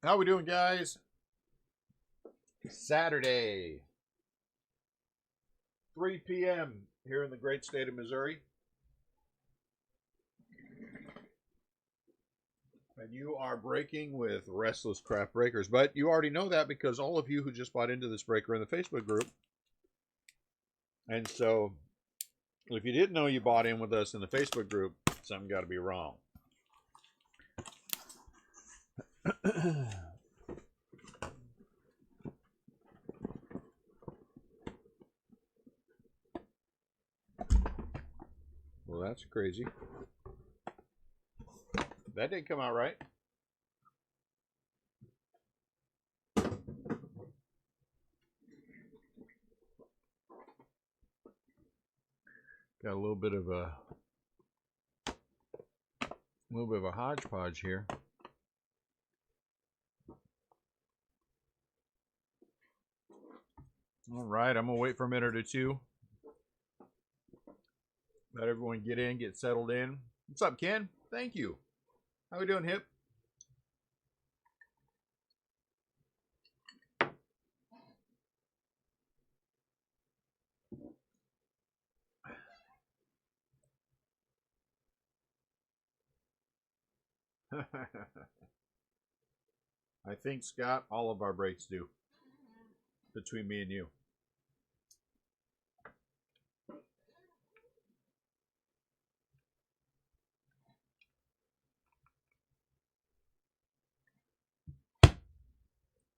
How we doing, guys? Saturday, 3 p.m. here in the great state of Missouri. And you are breaking with Restlesscraft Breakers. But you already know that because all of you who just bought into this breaker in the Facebook group. And so, if you didn't know you bought in with us in the Facebook group, something got to be wrong. Well, that's crazy. That didn't come out right. Got a little bit of a hodgepodge here. All right, I'm gonna wait for a minute or two. Let everyone get in, get settled in. What's up, Ken? Thank you. How we doing, Hip? I think, Scott, all of our breaks do. Between me and you.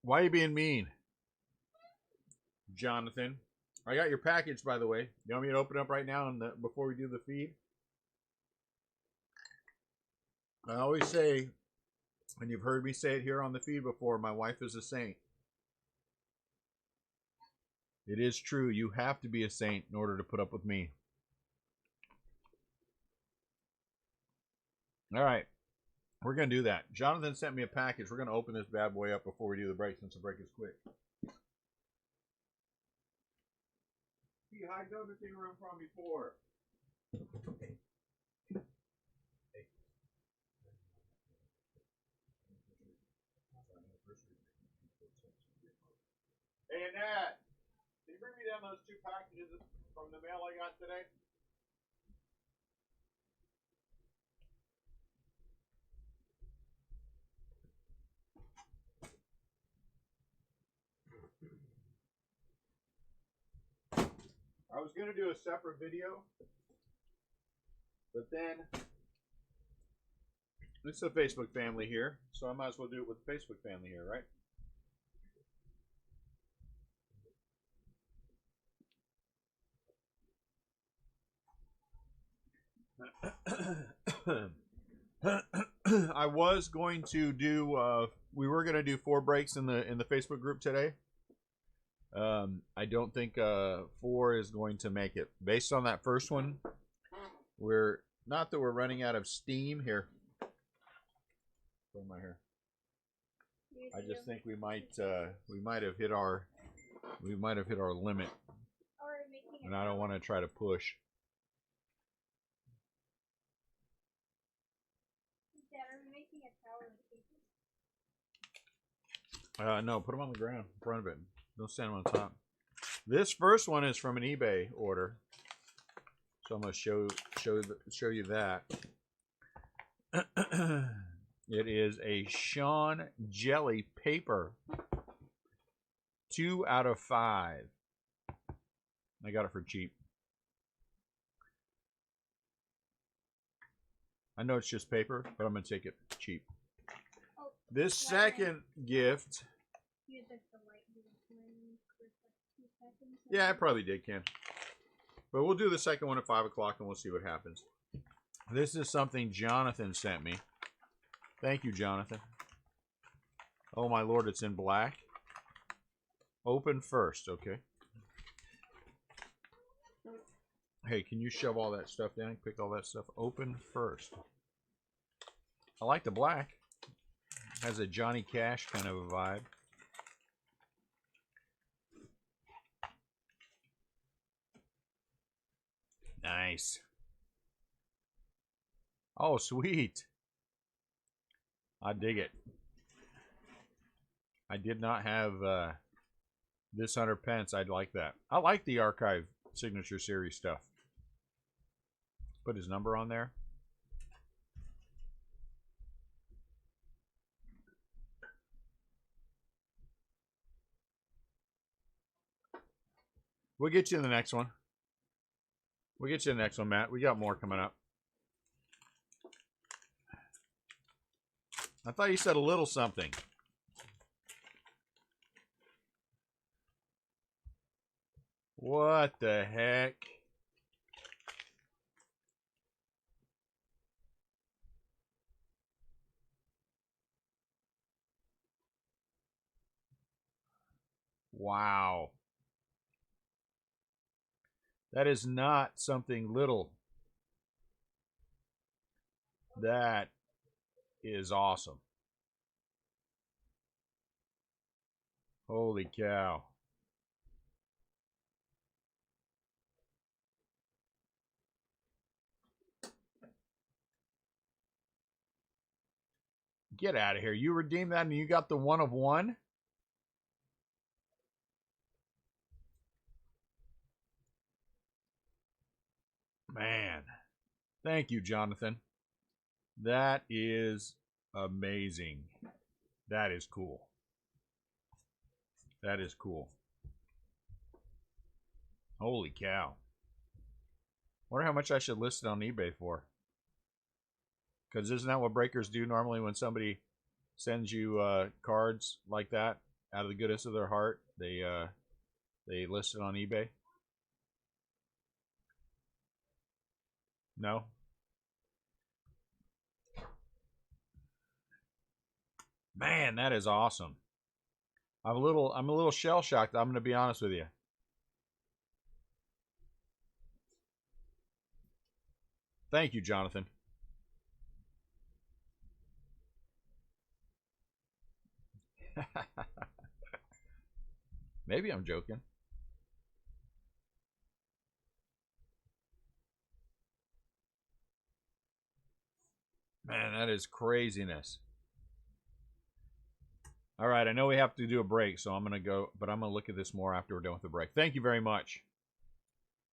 Why are you being mean? Jonathan. I got your package, by the way. You want me to open it up right now before we do the feed? I always say, and you've heard me say it here on the feed before, my wife is a saint. It is true. You have to be a saint in order to put up with me. All right. We're going to do that. Jonathan sent me a package. We're going to open this bad boy up before we do the break, since the break is quick. He hiked everything around from before. Hey, Annette, can you bring me down those two packages from the mail I got today? I was going to do a separate video, but then it's a Facebook family here, so I might as well do it with the Facebook family here, right? I was going to do. We were going to do 4 breaks in the Facebook group today. I don't think 4 is going to make it. Based on that first one, we're not that we're running out of steam here. From my hair. I just think we might have hit our limit, and I don't want to try to push. No, put them on the ground in front of it. Don't stand them on top. This first one is from an eBay order, so I'm going to show you that. It is a Sean Jelly paper. 2 out of 5. I got it for cheap. I know it's just paper, but I'm going to take it cheap. This second gift. Yeah, I probably did, Ken. But we'll do the second one at 5 o'clock and we'll see what happens. This is something Jonathan sent me. Thank you, Jonathan. Oh, my Lord, it's in black. Open first, okay. Hey, can you shove all that stuff down? Pick all that stuff. Open first. I like the black. Has a Johnny Cash kind of a vibe. Nice. Oh, sweet. I dig it. I did not have this 100 pence. I'd like that. I like the archive signature series stuff. Put his number on there. We'll get you in the next one. We'll get you in the next one, Matt. We got more coming up. I thought you said a little something. What the heck? Wow. That is not something little. That is awesome. Holy cow. Get out of here. You redeemed that and you got the 1 of 1? Man. Thank you, Jonathan. That is amazing. That is cool. That is cool. Holy cow. Wonder how much I should list it on eBay for. Because isn't that what breakers do normally when somebody sends you cards like that out of the goodness of their heart? They list it on eBay. No. Man, that is awesome. I'm a little shell shocked. I'm going to be honest with you. Thank you, Jonathan. Maybe I'm joking. Man, that is craziness. All right, I know we have to do a break, so I'm going to go, but I'm going to look at this more after we're done with the break. Thank you very much.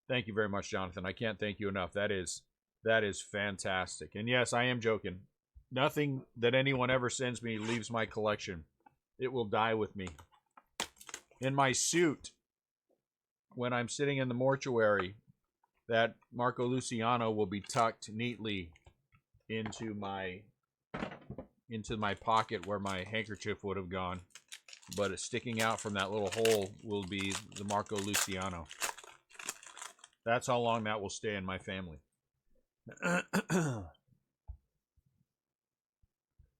Thank you very much, Jonathan. I can't thank you enough. That is fantastic. And yes, I am joking. Nothing that anyone ever sends me leaves my collection. It will die with me. In my suit, when I'm sitting in the mortuary, that Marco Luciano will be tucked neatly into my pocket where my handkerchief would have gone. But sticking out from that little hole will be the Marco Luciano. That's how long that will stay in my family.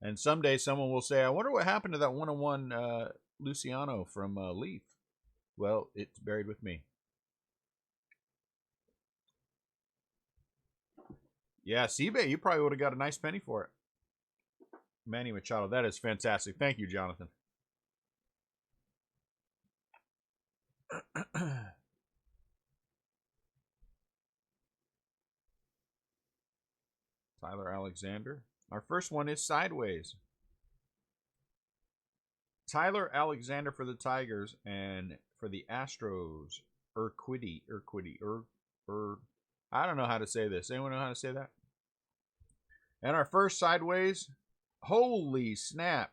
And someday someone will say, I wonder what happened to that 101 Luciano from Leaf. Well, it's buried with me. Yeah, eBay, you probably would have got a nice penny for it. Manny Machado, that is fantastic. Thank you, Jonathan. Tyler Alexander. Our first one is Sideways. Tyler Alexander for the Tigers, and for the Astros, Urquidy. I don't know how to say this. Anyone know how to say that? And our first Sideways, holy snap,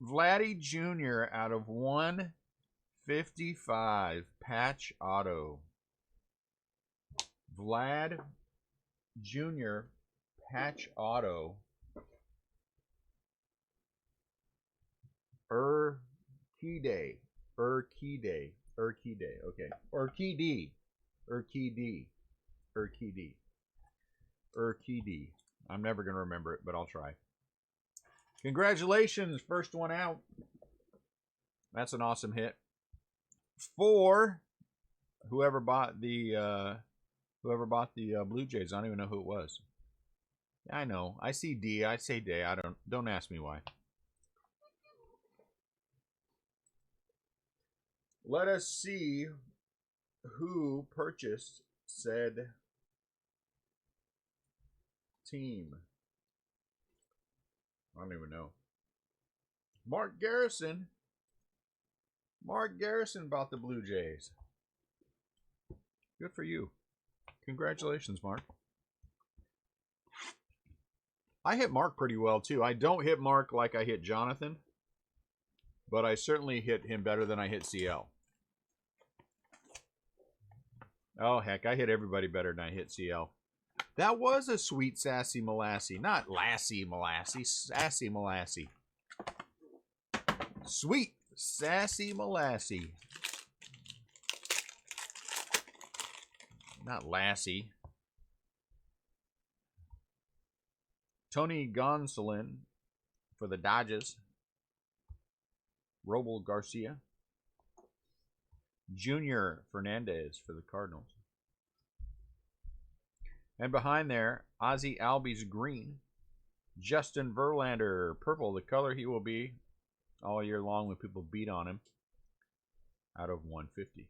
Vladdy Jr. out of 155, patch auto. Vlad Jr. patch auto. Urquidy. Okay. Urquidy. I'm never going to remember it, but I'll try. Congratulations. First one out. That's an awesome hit. For whoever bought the Blue Jays. I don't even know who it was. I know. I see D. I say day. Don't ask me why. Let us see who purchased said team. I don't even know. Mark Garrison. Mark Garrison bought the Blue Jays. Good for you. Congratulations, Mark. I hit Mark pretty well, too. I don't hit Mark like I hit Jonathan, but I certainly hit him better than I hit CL. Oh, heck, I hit everybody better than I hit CL. That was a sweet sassy molassy. Not lassie molassy, sassy molassy. Sweet sassy molassy. Not lassie. Tony Gonsolin for the Dodgers. Robel Garcia. Junior Fernandez for the Cardinals. And behind there, Ozzie Albies green. Justin Verlander purple, the color he will be all year long when people beat on him. Out of 150.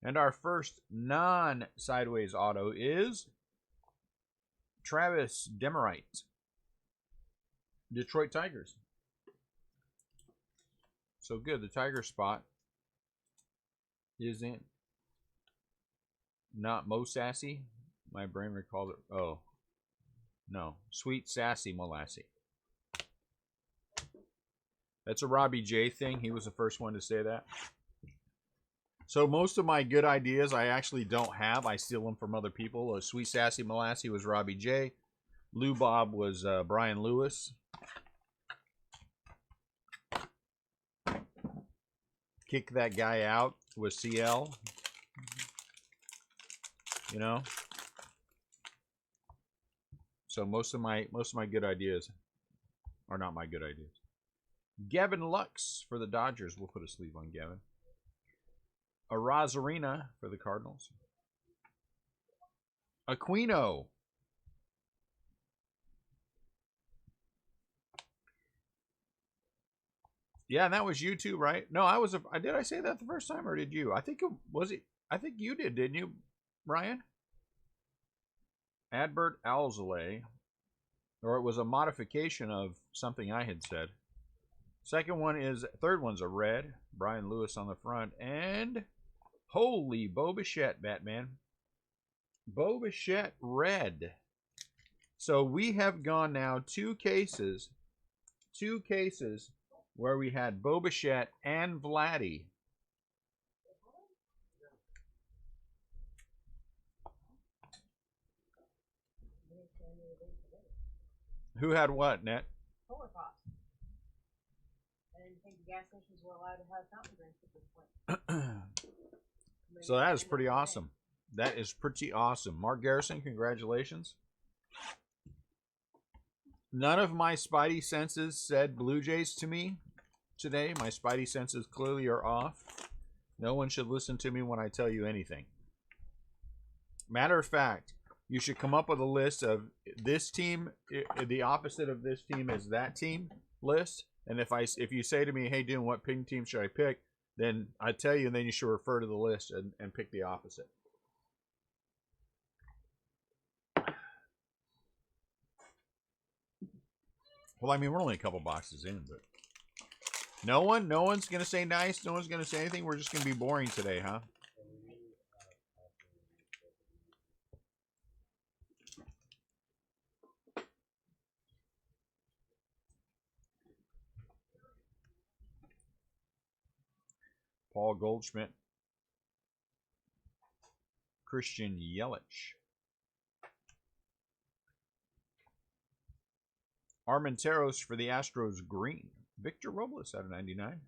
And our first non-sideways auto is Travis Demerite. Detroit Tigers. So good. The Tiger spot is in. Not Mo Sassy. My brain recalled it. Oh. No. Sweet Sassy Molassy. That's a Robbie J thing. He was the first one to say that. So most of my good ideas I actually don't have. I steal them from other people. Sweet Sassy Molassy was Robbie J. Lou Bob was Brian Lewis. Kick that guy out was CL. You know? So most of my good ideas are not my good ideas. Gavin Lux for the Dodgers. We'll put a sleeve on Gavin. A Rosarina for the Cardinals. Aquino. Yeah, and that was you too, right? No, I was. Did I say that the first time, or did you? I think it was it. I think you did, didn't you, Brian? Adbert Alzolay, or it was a modification of something I had said. Third one's a red. Brian Lewis on the front, and holy Bo Bichette, Batman. Bo Bichette red. So we have gone now two cases where we had Bo Bichette and Vladdy. Who had what, Net? Polar Pops. I didn't think the gas stations were allowed to have fountain drinks at this point. So that is pretty awesome. That is pretty awesome. Mark Garrison, congratulations. None of my spidey senses said Blue Jays to me today. My spidey senses clearly are off. No one should listen to me when I tell you anything. Matter of fact, you should come up with a list of this team. The opposite of this team is that team list. And if you say to me, hey, Dune, what pink team should I pick? Then I tell you, and then you should refer to the list and pick the opposite. Well, I mean, we're only a couple boxes in, but no one's gonna say nice. No one's gonna say anything. We're just gonna be boring today, huh? Paul Goldschmidt, Christian Yelich, Armenteros for the Astros green, Victor Robles out of 99.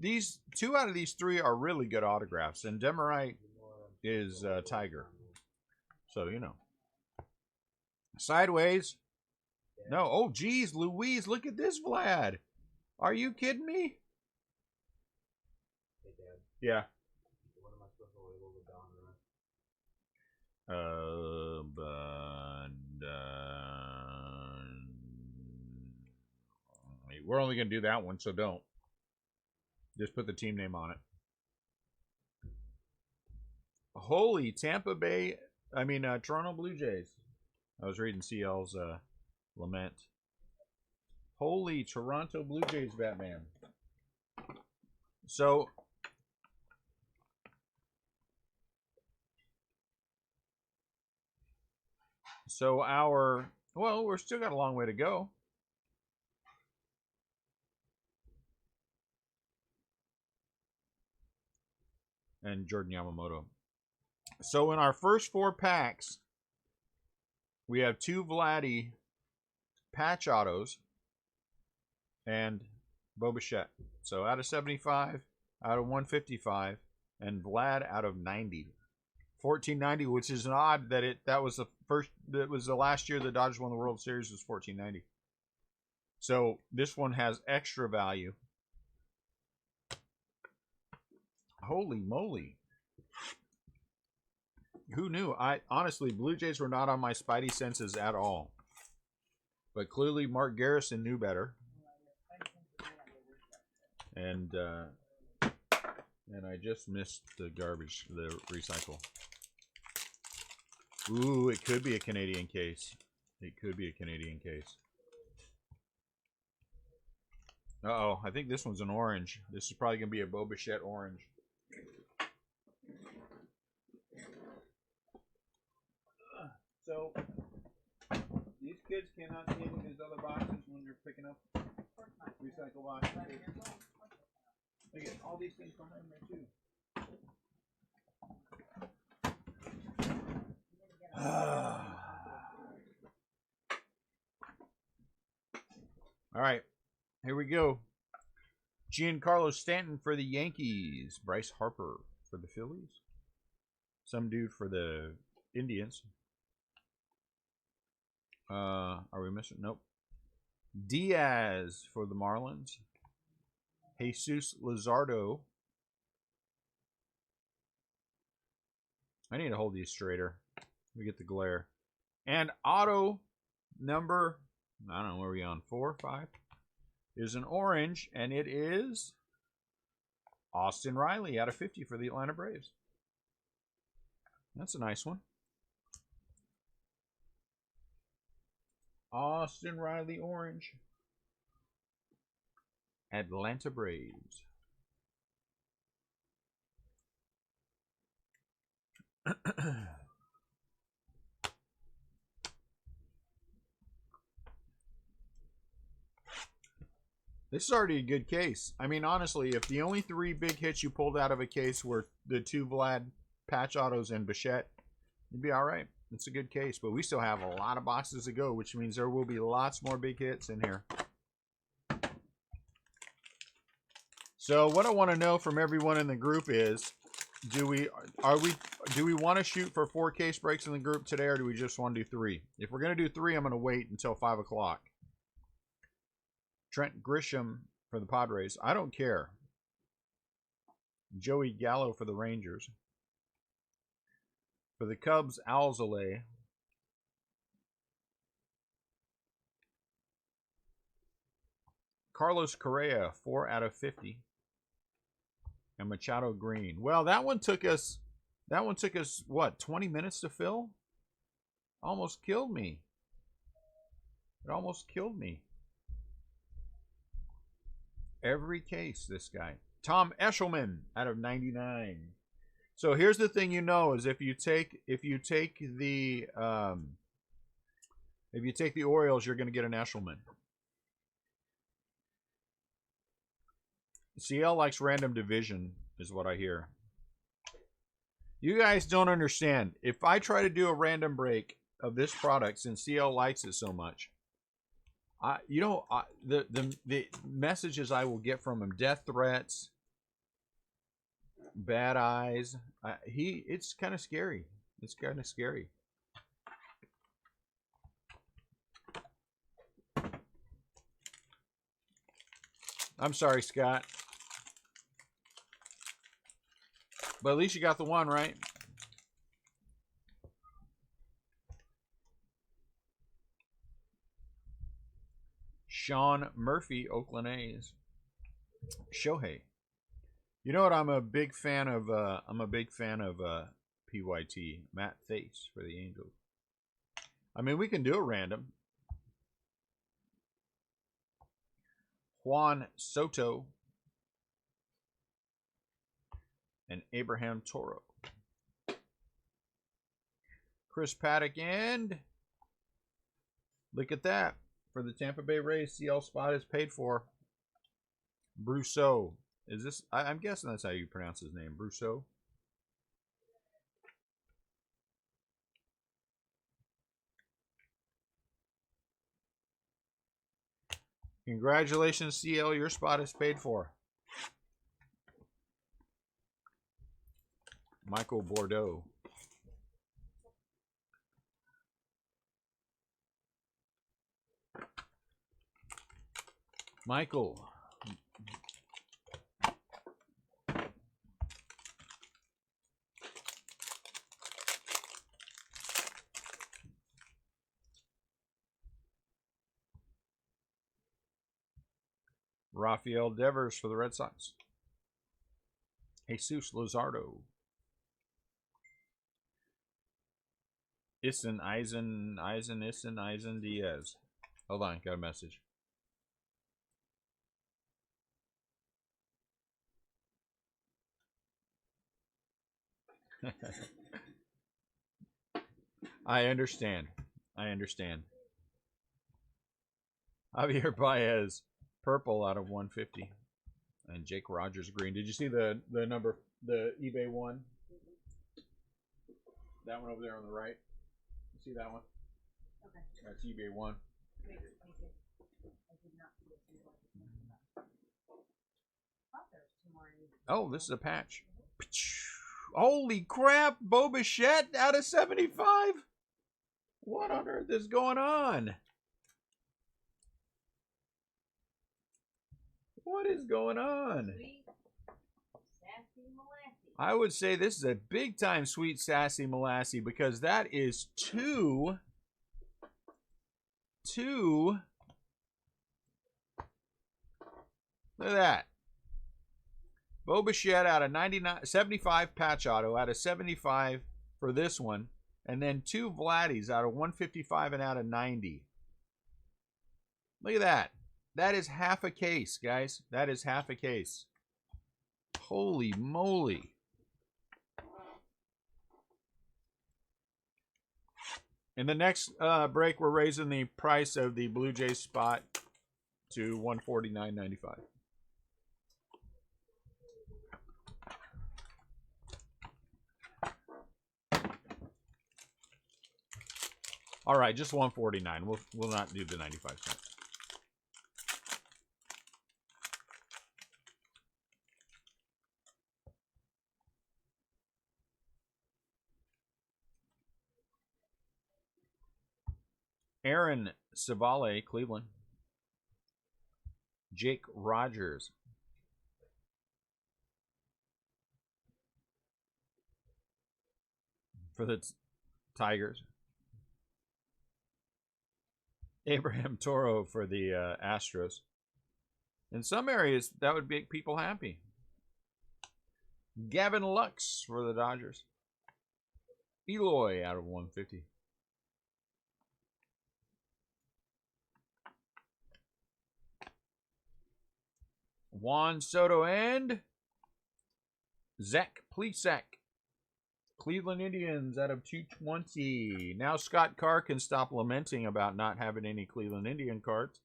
These two out of these three are really good autographs, and Demerite is Tiger. So you know, sideways. No, oh geez, Louise, look at this Vlad. Are you kidding me? Yeah. What am I supposed to label the down we're only going to do that one, so don't. Just put the team name on it. Holy Toronto Blue Jays. I was reading CL's lament. Holy Toronto Blue Jays, Batman. So well, we're still got a long way to go. And Jordan Yamamoto. So in our first 4 packs, we have 2 Vladdy patch autos and Bo Bichette. So out of 75, out of 155, and Vlad out of 90. 1490, which is an odd that was the last year the Dodgers won the World Series was 1490. So this one has extra value. Holy moly. Who knew? I honestly, Blue Jays were not on my spidey senses at all. But clearly Mark Garrison knew better. And I just missed the garbage, the recycle. Ooh, it could be a Canadian case. It could be a Canadian case. Uh-oh, I think this one's an orange. This is probably going to be a Bo Bichette orange. So, these kids cannot see any of these other boxes when you're picking up recycle boxes. Look at all these things from in there too. All right, here we go. Giancarlo Stanton for the Yankees. Bryce Harper for the Phillies. Some dude for the Indians. Are we missing? Nope. Diaz for the Marlins. Jesus Luzardo. I need to hold these straighter. We get the glare. And auto number, I don't know, where are we on? 4, 5? Is an orange, and it is Austin Riley out of 50 for the Atlanta Braves. That's a nice one. Austin Riley orange. Atlanta Braves. This is already a good case. I mean, honestly, if the only 3 big hits you pulled out of a case were the 2 Vlad patch autos and Bichette, you'd be all right. It's a good case, but we still have a lot of boxes to go, which means there will be lots more big hits in here. So what I want to know from everyone in the group is, do we want to shoot for 4 case breaks in the group today, or do we just want to do 3? If we're going to do 3, I'm going to wait until 5 o'clock. Trent Grisham for the Padres. I don't care. Joey Gallo for the Rangers. For the Cubs, Alzolay. Carlos Correa, 4 out of 50. And Machado Green. Well, that one took us, what, 20 minutes to fill? Almost killed me. It almost killed me. Every case, this guy. Tom Eshelman out of 99. So here's the thing, is if you take the Orioles, you're going to get an Eshelman. CL likes random division, is what I hear. You guys don't understand. If I try to do a random break of this product, since CL likes it so much, the messages I will get from him, death threats, bad eyes. It's kind of scary. It's kind of scary. I'm sorry, Scott. But at least you got the one, right? Sean Murphy, Oakland A's. Shohei. You know what? I'm a big fan of PYT, Matt Thace for the Angels. I mean, we can do a random. Juan Soto and Abraham Toro. Chris Paddock, and look at that. For the Tampa Bay Rays, CL spot is paid for. Brousseau. Is this? I'm guessing that's how you pronounce his name. Brousseau. Congratulations, CL. Your spot is paid for. Michael Bordeaux. Michael. Rafael Devers for the Red Sox. Jesus Luzardo. Eisen Diaz. Hold on, got a message. I understand. Javier Baez, purple out of 150. And Jake Rogers green. Did you see the number, the eBay one? That one over there on the right. You see that one? Okay. That's eBay one. Wait, I did not see it. I thought there was 2 more in each. Oh, this is a patch. Holy crap, Bo Bichette out of 75? What on earth is going on? What is going on? Sweet, sassy molasses. I would say this is a big time sweet sassy molasses because that is two. Look at that. Bo Bichette out of 75 patch auto out of 75 for this one. And then 2 Vladdies out of 155 and out of 90. Look at that. That is half a case, guys. That is half a case. Holy moly. In the next break, we're raising the price of the Blue Jays spot to $149.95. All right, just $149. We'll not do the 95 cents. Aaron Savale, Cleveland. Jake Rogers. For the Tigers. Abraham Toro for the Astros. In some areas, that would make people happy. Gavin Lux for the Dodgers. Eloy out of 150. Juan Soto and Zach Plesac. Cleveland Indians out of 220. Now Scott Carr can stop lamenting about not having any Cleveland Indian cards.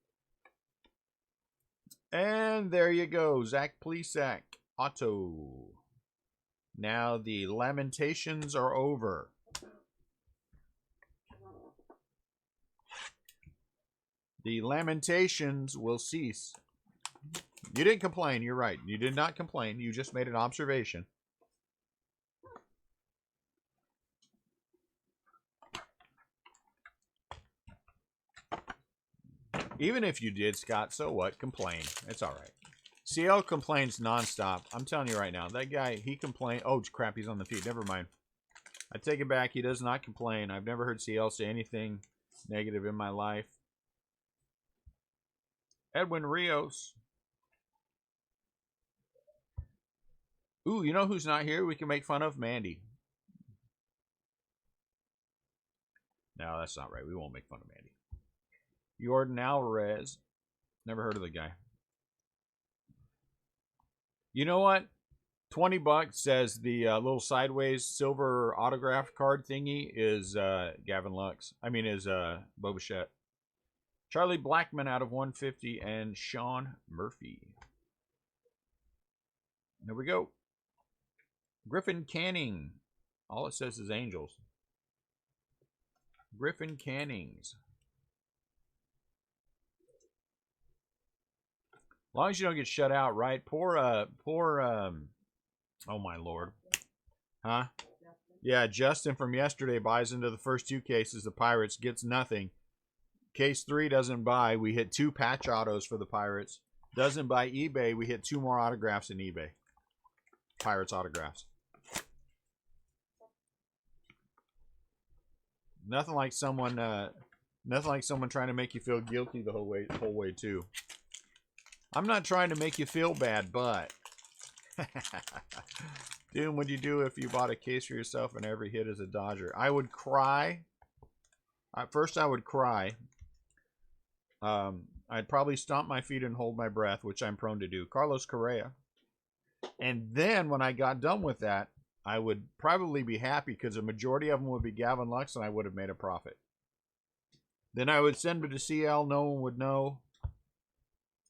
And there you go. Zach Plesac. Auto. Now the lamentations are over. The lamentations will cease. You didn't complain. You're right. You did not complain. You just made an observation. Even if you did, Scott, so what? Complain. It's all right. CL complains nonstop. I'm telling you right now. That guy, he complained. Oh, crap, he's on the feed. Never mind. I take it back. He does not complain. I've never heard CL say anything negative in my life. Edwin Rios. Ooh, you know who's not here? We can make fun of Mandy. No, that's not right. We won't make fun of Mandy. Jordan Alvarez. Never heard of the guy. You know what? $20 says the little sideways silver autograph card thingy is Gavin Lux. I mean, is Boba Fett. Charlie Blackman out of 150 and Sean Murphy. There we go. Griffin Canning. All it says is Angels. Griffin Cannings. As long as you don't get shut out, right? Poor, oh my lord. Huh? Yeah, Justin from yesterday buys into the first 2 cases. The Pirates gets nothing. Case 3 doesn't buy. We hit 2 patch autos for the Pirates. Doesn't buy eBay. We hit 2 more autographs in eBay. Pirates autographs. Nothing like someone trying to make you feel guilty the whole way too. I'm not trying to make you feel bad, but Doom, what'd you do if you bought a case for yourself and every hit is a Dodger? I would cry. First, I would cry. I'd probably stomp my feet and hold my breath, which I'm prone to do. Carlos Correa. And then when I got done with that, I would probably be happy because a majority of them would be Gavin Lux and I would have made a profit. Then I would send it to CL. No one would know.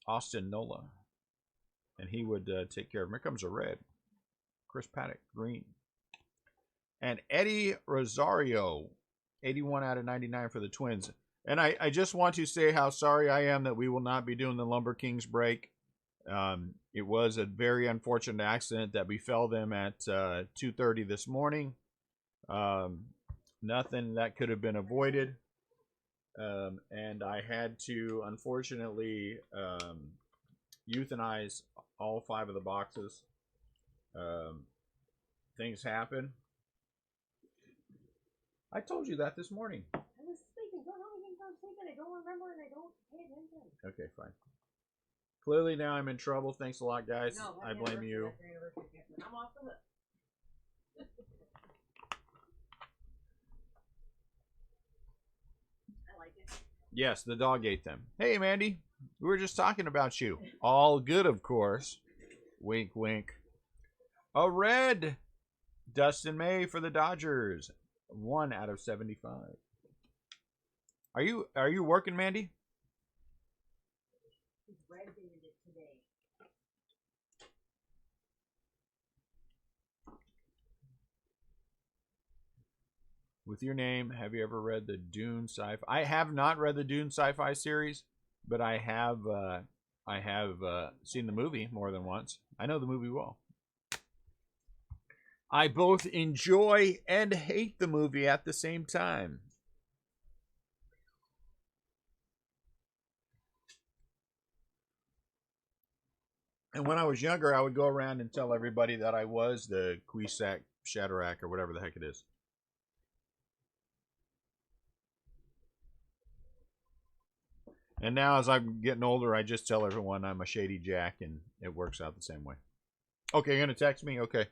Austin Nola. And he would take care of him. Here comes a red. Chris Paddock, green. And Eddie Rosario, 81 out of 99 for the Twins. And I just want to say how sorry I am that we will not be doing the Lumber Kings break. It was a very unfortunate accident that befell them at 2:30 this morning. Nothing that could have been avoided. And I had to, unfortunately, euthanize all 5 of the boxes. Things happen. I told you that this morning. I was sleeping. Don't tell me I'm sleeping. I don't remember and I don't pay attention. Okay, fine. Clearly now I'm in trouble. Thanks a lot, guys. No, I blame you. I'm off the hook. I like it. Yes, the dog ate them. Hey, Mandy. We were just talking about you. All good, of course. Wink, wink. A red. Dustin May for the Dodgers. 1 out of 75. Are you working, Mandy? He's red baited it today. With your name, have you ever read the Dune sci-fi? I have not read the Dune sci-fi series, but I have seen the movie more than once. I know the movie well. I both enjoy and hate the movie at the same time. And when I was younger, I would go around and tell everybody that I was the Kwisatz Shadrach or whatever the heck it is. And now as I'm getting older, I just tell everyone I'm a Shady Jack, and it works out the same way. Okay, you're going to text me? Okay.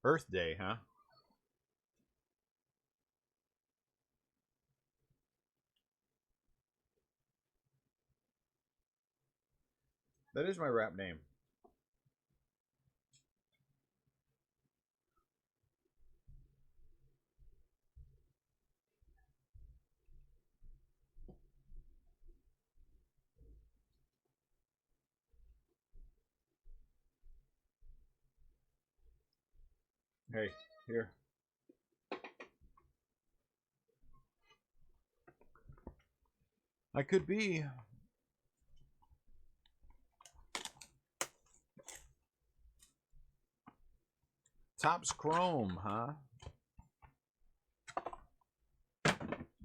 Earth Day, huh? That is my rap name. Hey, here. I could be. Topps Chrome, huh?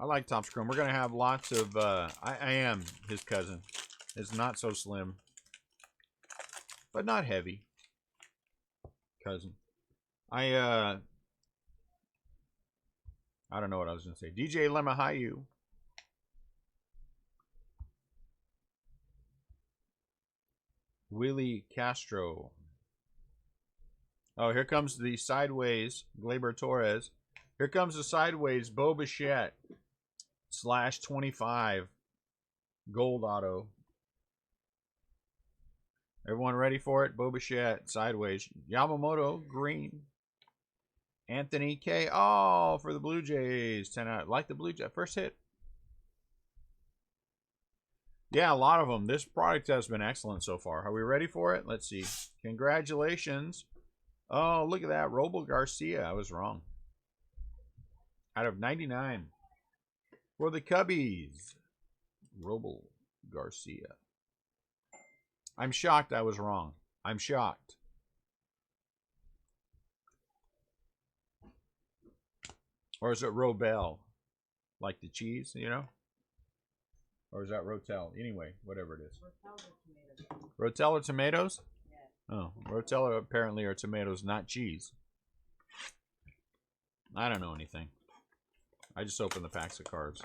I like Topps Chrome. We're going to have lots of... I am his cousin. It's not so slim. But not heavy. Cousin. I don't know what I was going to say. DJ Lemahayu. Willie Castro. Oh, here comes the sideways Glaber Torres. Here comes the sideways Bo Bichette /25 gold auto. Everyone ready for it? Bo Bichette sideways. Yamamoto green. Anthony K. Oh, for the Blue Jays. 10 out. Like the Blue Jays. First hit. Yeah, a lot of them. This product has been excellent so far. Are we ready for it? Let's see. Congratulations. Oh, look at that. Robo Garcia. I was wrong. Out of 99. For the Cubbies. Robo Garcia. I'm shocked I was wrong. I'm shocked. Or is it Robel? Like the cheese, you know? Or is that Rotel? Anyway, whatever it is. Rotel or tomatoes? Yeah. Oh, Rotel apparently are tomatoes, not cheese. I don't know anything. I just opened the packs of cards.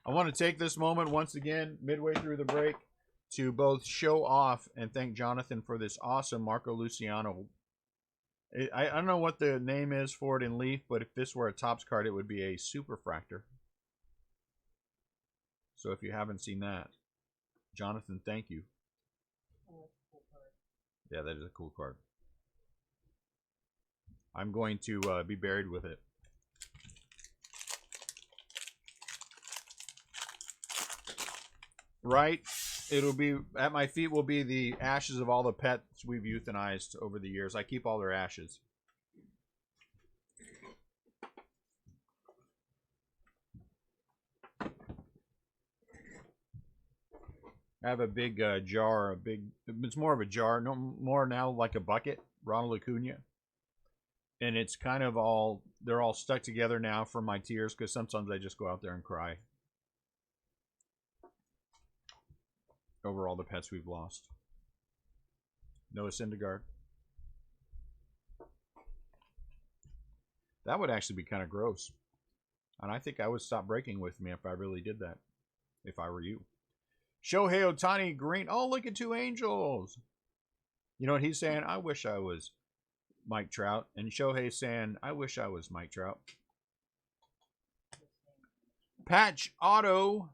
I want to take this moment once again, midway through the break, to both show off and thank Jonathan for this awesome Marco Luciano. I don't know what the name is for it in Leaf, but if this were a Topps card, it would be a Superfractor. So if you haven't seen that, Jonathan, thank you. Yeah, that is a cool card. I'm going to be buried with it. Right? It'll be, at my feet will be the ashes of all the pets we've euthanized over the years. I keep all their ashes. I have a big jar, it's more of a jar, no more now like a bucket, Ronald Acuna. And it's kind of all, they're all stuck together now from my tears because sometimes I just go out there and cry over all the pets we've lost. Noah Syndergaard. That would actually be kind of gross. And I think I would stop breaking with me if I really did that. If I were you. Shohei Ohtani green. Oh, look at two angels. You know what he's saying? I wish I was Mike Trout. And Shohei's saying, I wish I was Mike Trout. Patch auto.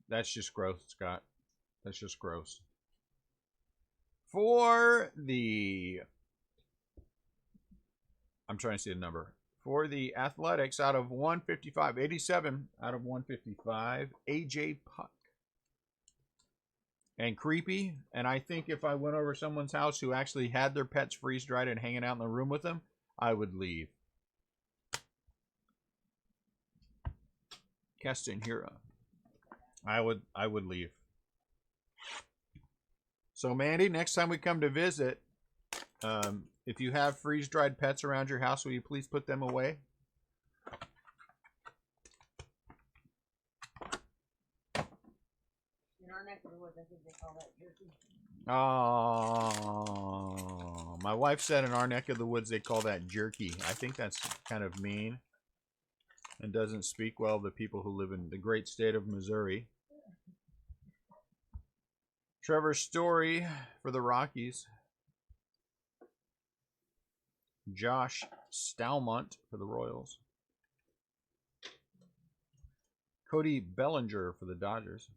That's just gross, Scott. That's just gross. For the... I'm trying to see the number. For the Athletics, out of 155, 87 out of 155, AJ Puck. And creepy. And I think if I went over someone's house who actually had their pets freeze-dried and hanging out in the room with them, I would leave. Castanheira. I would leave. So, Mandy, next time we come to visit, if you have freeze-dried pets around your house, will you please put them away? In our neck of the woods, I think they call that jerky. Oh, my wife said in our neck of the woods they call that jerky. I think that's kind of mean and doesn't speak well of the people who live in the great state of Missouri. Trevor Story for the Rockies. Josh Stalmont for the Royals. Cody Bellinger for the Dodgers.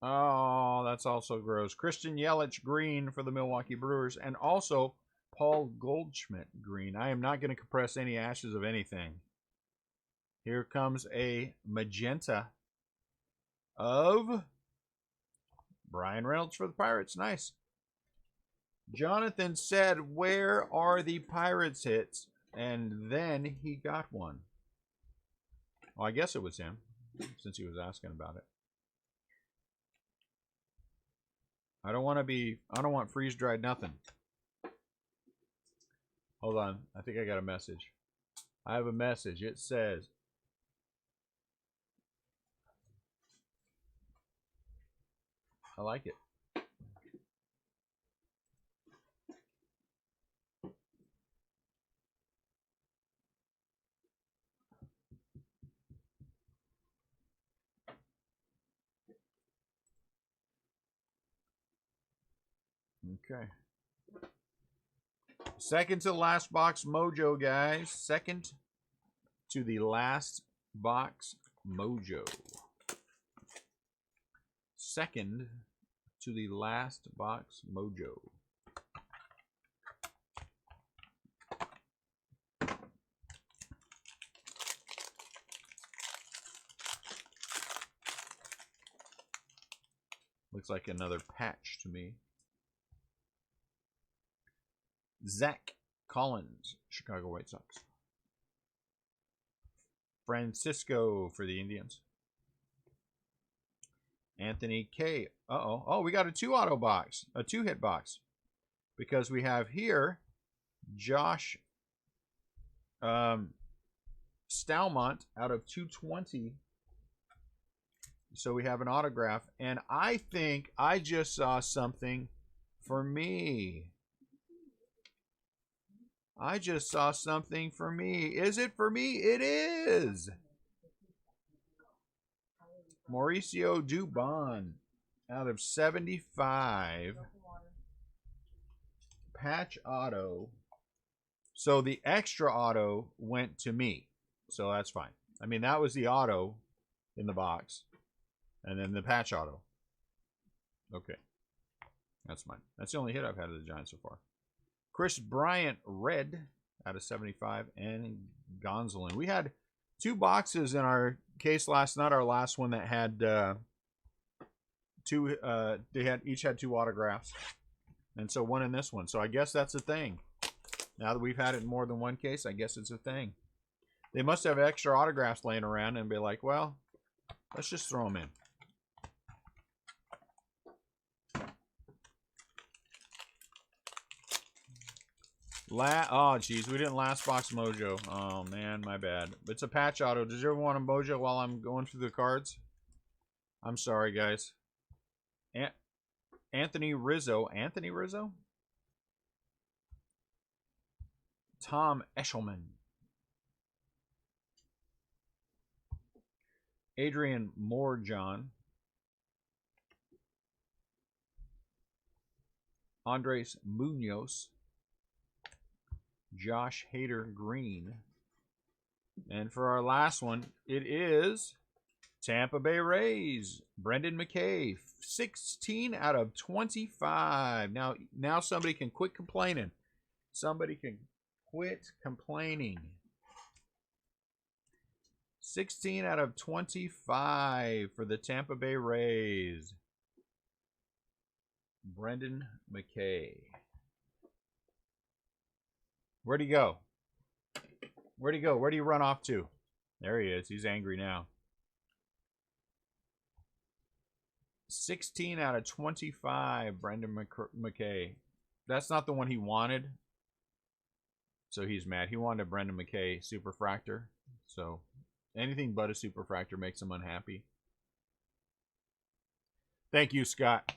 Oh, that's also gross. Christian Yelich green for the Milwaukee Brewers. And also Paul Goldschmidt green. I am not going to compress any ashes of anything. Here comes a magenta of Brian Reynolds for the Pirates. Nice. Jonathan said, where are the Pirates hits? And then he got one. Well, I guess it was him, since he was asking about it. I don't want freeze-dried nothing. Hold on. I think I got a message. I have a message. It says, I like it. Okay. Second to the last box mojo, guys. Second to the last box mojo. Second to the last box mojo. Looks like another patch to me. Zach Collins, Chicago White Sox. Francisco for the Indians. Anthony K. Uh-oh. Oh, we got a 2-auto box. A 2-hit box. Because we have here Josh Stalmont out of 220. So we have an autograph. And I think I just saw something for me. I just saw something for me. Is it for me? It is. Mauricio Dubon out of 75. Patch auto. So the extra auto went to me. So that's fine. I mean, that was the auto in the box. And then the patch auto. Okay. That's fine. That's the only hit I've had of the Giants so far. Chris Bryant, red, out of 75, and Gonzalez. We had 2 boxes in our case last night. Our last one that had two. They each had 2 autographs, and so one in this one. So I guess that's a thing. Now that we've had it in more than one case, I guess it's a thing. They must have extra autographs laying around and be like, well, let's just throw them in. Oh, geez, we didn't last box mojo. Oh, man, my bad. It's a patch auto. Does everyone want a mojo while I'm going through the cards? I'm sorry, guys. Anthony Rizzo. Anthony Rizzo? Tom Eshelman. Adrian Moore-John. Andres Munoz. Josh Hader Green. And for our last one, it is Tampa Bay Rays. Brendan McKay. 16 out of 25. Now somebody can quit complaining. Somebody can quit complaining. 16 out of 25 for the Tampa Bay Rays. Brendan McKay. Where'd he go? Where'd he go? Where'd he run off to? There he is. He's angry now. 16 out of 25, Brendan McKay. That's not the one he wanted. So he's mad. He wanted a Brendan McKay Superfractor. So anything but a Superfractor makes him unhappy. Thank you, Scott.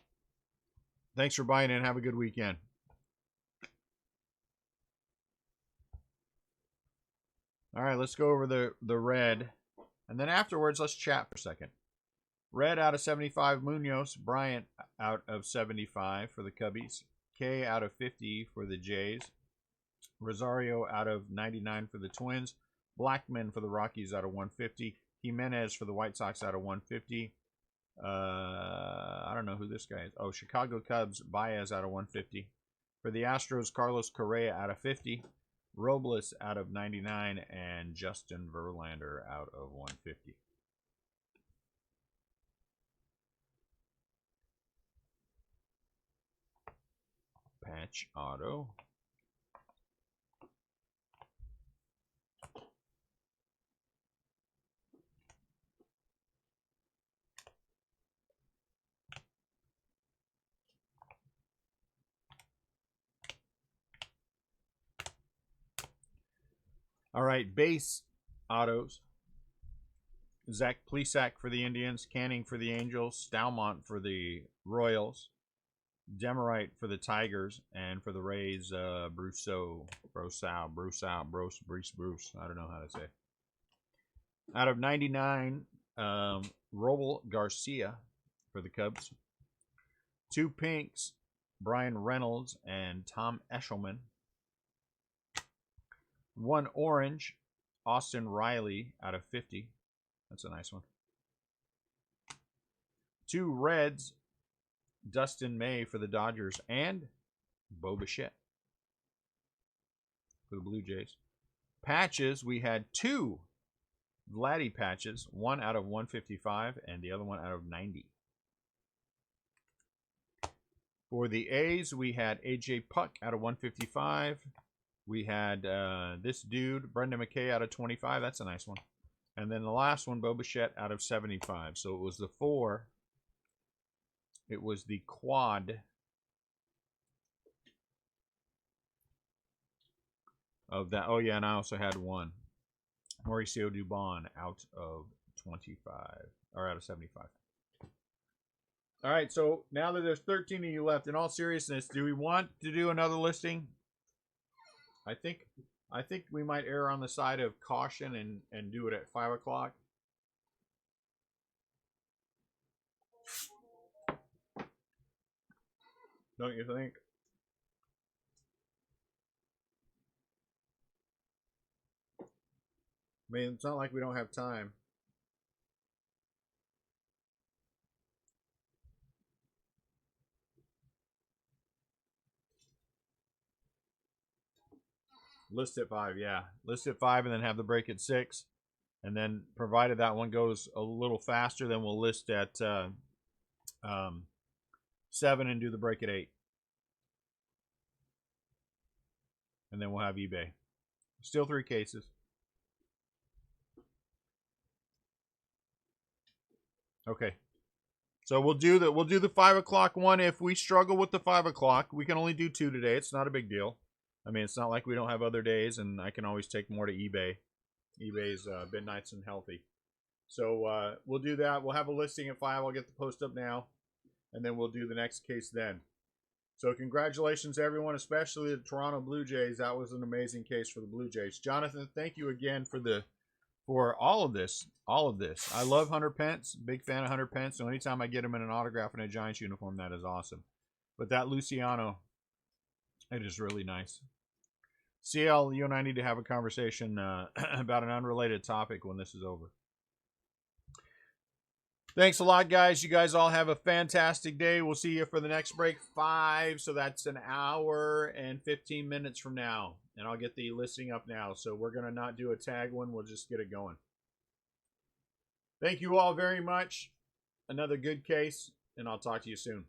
Thanks for buying in. Have a good weekend. All right, let's go over the red. And then afterwards, let's chat for a second. Red out of 75, Munoz. Bryant out of 75 for the Cubbies. K out of 50 for the Jays. Rosario out of 99 for the Twins. Blackman for the Rockies out of 150. Jimenez for the White Sox out of 150. I don't know who this guy is. Oh, Chicago Cubs, Baez out of 150. For the Astros, Carlos Correa out of 50. Robles out of 99, and Justin Verlander out of 150. Patch auto. All right, base autos. Zach Plesac for the Indians, Canning for the Angels, Stalmont for the Royals, Demerite for the Tigers, and for the Rays, Bruce. I don't know how to say. Out of 99, Robel Garcia for the Cubs. 2 pinks, Brian Reynolds and Tom Eshelman. 1 orange, Austin Riley out of 50. That's a nice one. 2 reds, Dustin May for the Dodgers and Bo Bichette for the Blue Jays. Patches, we had 2 Vladdy patches, 1 out of 155 and the other one out of 90. For the A's, we had AJ Puck out of 155. We had this dude, Brendan McKay, out of 25. That's a nice one. And then the last one, Bo Bichette, out of 75. So it was the 4. It was the quad of that. Oh, yeah, and I also had 1. Mauricio Dubon out of 25. Or out of 75. All right, so now that there's 13 of you left, in all seriousness, do we want to do another listing? I think we might err on the side of caution and do it at 5 o'clock. Don't you think? I mean, it's not like we don't have time. List at 5, yeah. List at 5 and then have the break at 6. And then provided that one goes a little faster, then we'll list at 7 and do the break at 8. And then we'll have eBay. Still 3 cases. Okay. So we'll do the 5 o'clock one. If we struggle with the 5 o'clock, we can only do 2 today. It's not a big deal. I mean, it's not like we don't have other days, and I can always take more to eBay. eBay's been nice and healthy. So we'll do that. We'll have a listing at 5. I'll get the post up now, and then we'll do the next case then. So congratulations, everyone, especially the Toronto Blue Jays. That was an amazing case for the Blue Jays. Jonathan, thank you again for all of this. All of this. I love Hunter Pence. Big fan of Hunter Pence. So anytime I get him in an autograph in a Giants uniform, that is awesome. But that Luciano, it is really nice. CL, you and I need to have a conversation about an unrelated topic when this is over. Thanks a lot, guys. You guys all have a fantastic day. We'll see you for the next break, 5. So that's an hour and 15 minutes from now. And I'll get the listing up now. So we're going to not do a tag one. We'll just get it going. Thank you all very much. Another good case, and I'll talk to you soon.